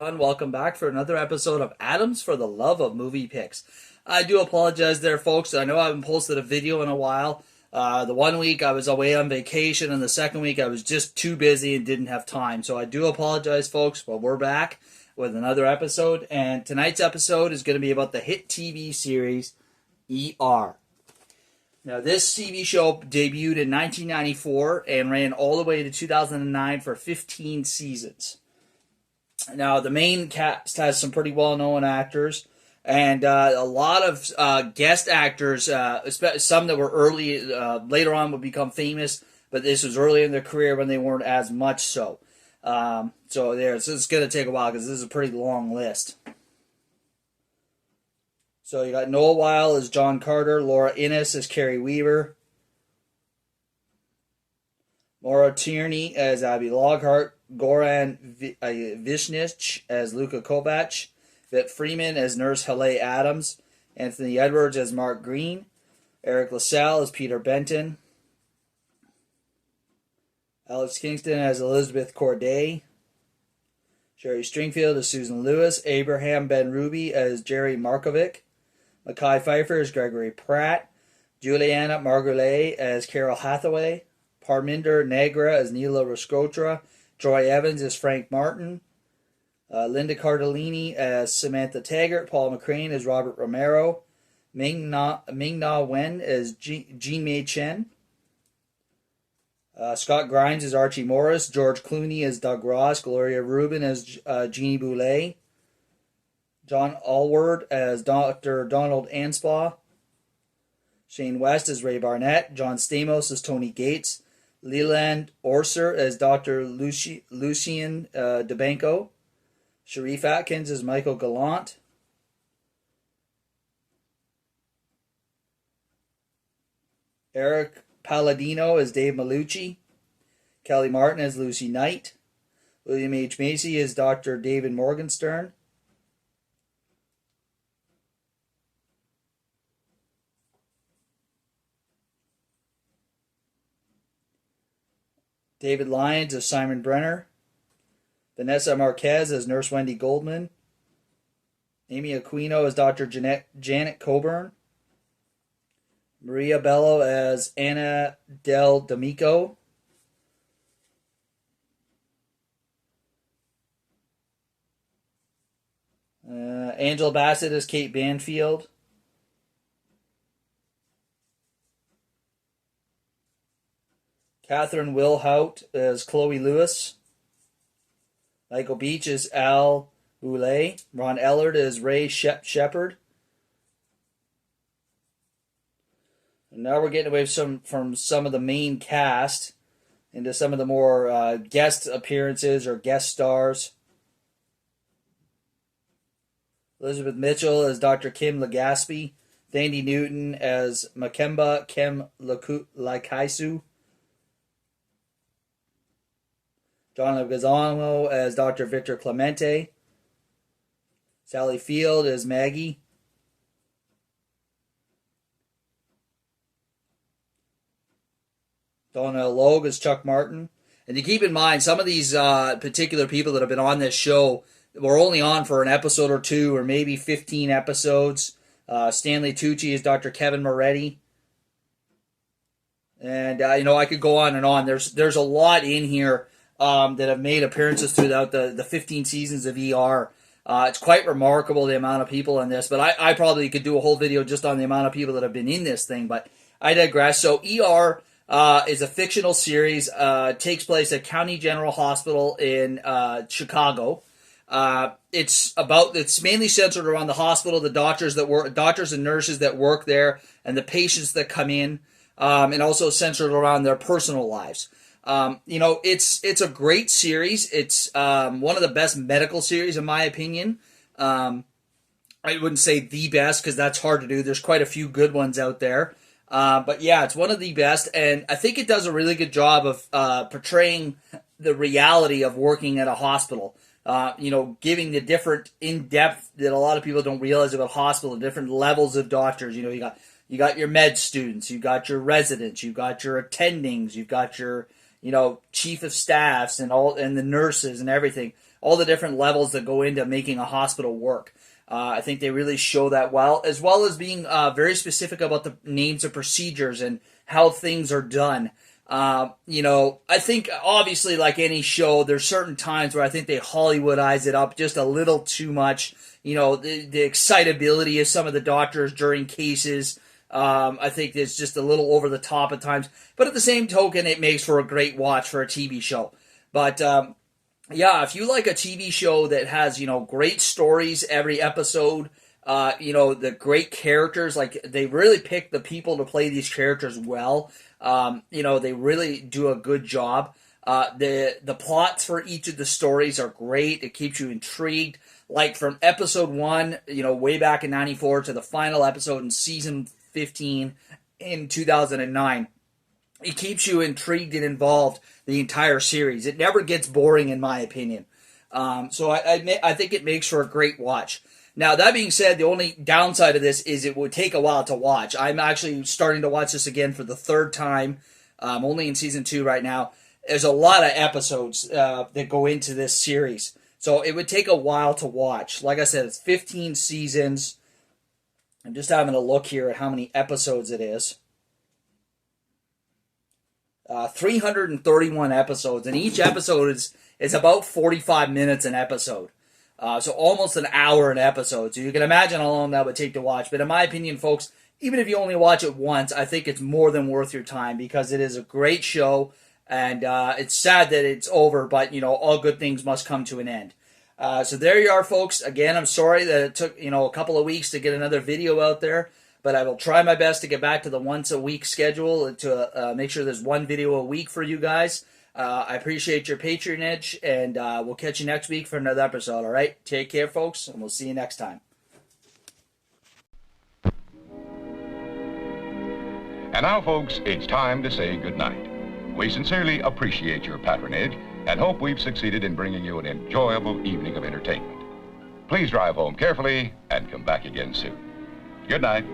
And welcome back for another episode of Adams for the Love of Movie Picks. I do apologize there, folks. I know I haven't posted a video in a while. The one week I was away on vacation, and the second week I was just too busy and didn't have time. So I do apologize, folks, but we're back with another episode. And tonight's episode is going to be about the hit TV series ER. Now, this TV show debuted in 1994 and ran all the way to 2009 for 15 seasons. Now, the main cast has some pretty well-known actors and a lot of guest actors, some that were early, later on would become famous, but this was early in their career when they weren't as much so. So it's going to take a while because this is a pretty long list. So you got Noah Weil as John Carter, Laura Innes as Carrie Weaver, Maura Tierney as Abby Lockhart, Goran Vishnich as Luka Kovac, Vit Freeman as Nurse Halle Adams, Anthony Edwards as Mark Green, Eric LaSalle as Peter Benton, Alex Kingston as Elizabeth Corday, Sherry Stringfield as Susan Lewis, Abraham Ben Ruby as Jerry Markovic, Mekhi Phifer as Gregory Pratt, Juliana Margulies as Carol Hathaway, Parminder Nagra as Neela Roscotra, Troy Evans as Frank Martin, Linda Cardellini as Samantha Taggart, Paul McCrane as Robert Romero, Ming-Na Wen as Jean Mei Chen, Scott Grimes as Archie Morris, George Clooney as Doug Ross, Gloria Rubin as Jeannie Boulet, John Allward as Dr. Donald Anspaugh, Shane West as Ray Barnett, John Stamos as Tony Gates, Leland Orser as Dr. Lucien DeBanco, Sharif Atkins as Michael Gallant, Eric Palladino as Dave Malucci, Kelly Martin as Lucy Knight, William H. Macy as Dr. David Morgenstern, David Lyons as Simon Brenner, Vanessa Marquez as Nurse Wendy Goldman, Amy Aquino as Dr. Janet Coburn, Maria Bello as Anna Del D'Amico, Angela Bassett as Kate Banfield, Catherine Wilhout as Chloe Lewis, Michael Beach as Al Boulay, Ron Ellard as Ray Shepard. And now we're getting away from some of the main cast into some of the more guest appearances or guest stars. Elizabeth Mitchell as Dr. Kim Legaspi, Thandie Newton as Makemba Kem Laikaisu, John Leguizamo as Dr. Victor Clemente, Sally Field as Maggie, Donna Logue as Chuck Martin. And to keep in mind, some of these particular people that have been on this show were only on for an episode or two, or maybe 15 episodes. Stanley Tucci is Dr. Kevin Moretti. And, I could go on and on. There's a lot in here that have made appearances throughout the 15 seasons of ER. It's quite remarkable the amount of people in this, but I probably could do a whole video just on the amount of people that have been in this thing, but I digress. So ER is a fictional series, takes place at County General Hospital in Chicago. It's mainly centered around the hospital, the doctors and nurses that work there, and the patients that come in, and also centered around their personal lives. It's a great series. It's one of the best medical series in my opinion. I wouldn't say the best because that's hard to do. There's quite a few good ones out there. But yeah, it's one of the best, and I think it does a really good job of portraying the reality of working at a hospital. Giving the different in-depth that a lot of people don't realize about hospital, different levels of doctors. You got your med students, you got your residents, you got your attendings, you got your chief of staffs and the nurses and everything. all the different levels that go into making a hospital work. I think they really show that well as being very specific about the names of procedures and how things are done. I think obviously like any show, there's certain times where I think they Hollywoodize it up just a little too much. The excitability of some of the doctors during cases, I think it's just a little over the top at times. But at the same token, it makes for a great watch for a TV show. But yeah, if you like a TV show that has, great stories every episode, the great characters, like they really pick the people to play these characters well. They really do a good job. The plots for each of the stories are great. It keeps you intrigued. Like from episode 1, way back in 94 to the final episode in season 15 in 2009. It keeps you intrigued and involved the entire series. It never gets boring, in my opinion. So I think it makes for a great watch. Now, that being said, the only downside of this is it would take a while to watch. I'm actually starting to watch this again for the third time. I'm only in season 2 right now. There's a lot of episodes that go into this series. So it would take a while to watch. Like I said, it's 15 seasons. I'm just having a look here at how many episodes it is. 331 episodes, and each episode is about 45 minutes an episode. So almost an hour an episode. So you can imagine how long that would take to watch. But in my opinion, folks, even if you only watch it once, I think it's more than worth your time because it is a great show. And it's sad that it's over, but, all good things must come to an end. So there you are, folks. Again, I'm sorry that it took, a couple of weeks to get another video out there. But I will try my best to get back to the once-a-week schedule to make sure there's one video a week for you guys. I appreciate your patronage, and we'll catch you next week for another episode, all right? Take care, folks, and we'll see you next time. And now, folks, it's time to say goodnight. We sincerely appreciate your patronage and hope we've succeeded in bringing you an enjoyable evening of entertainment. Please drive home carefully and come back again soon. Good night.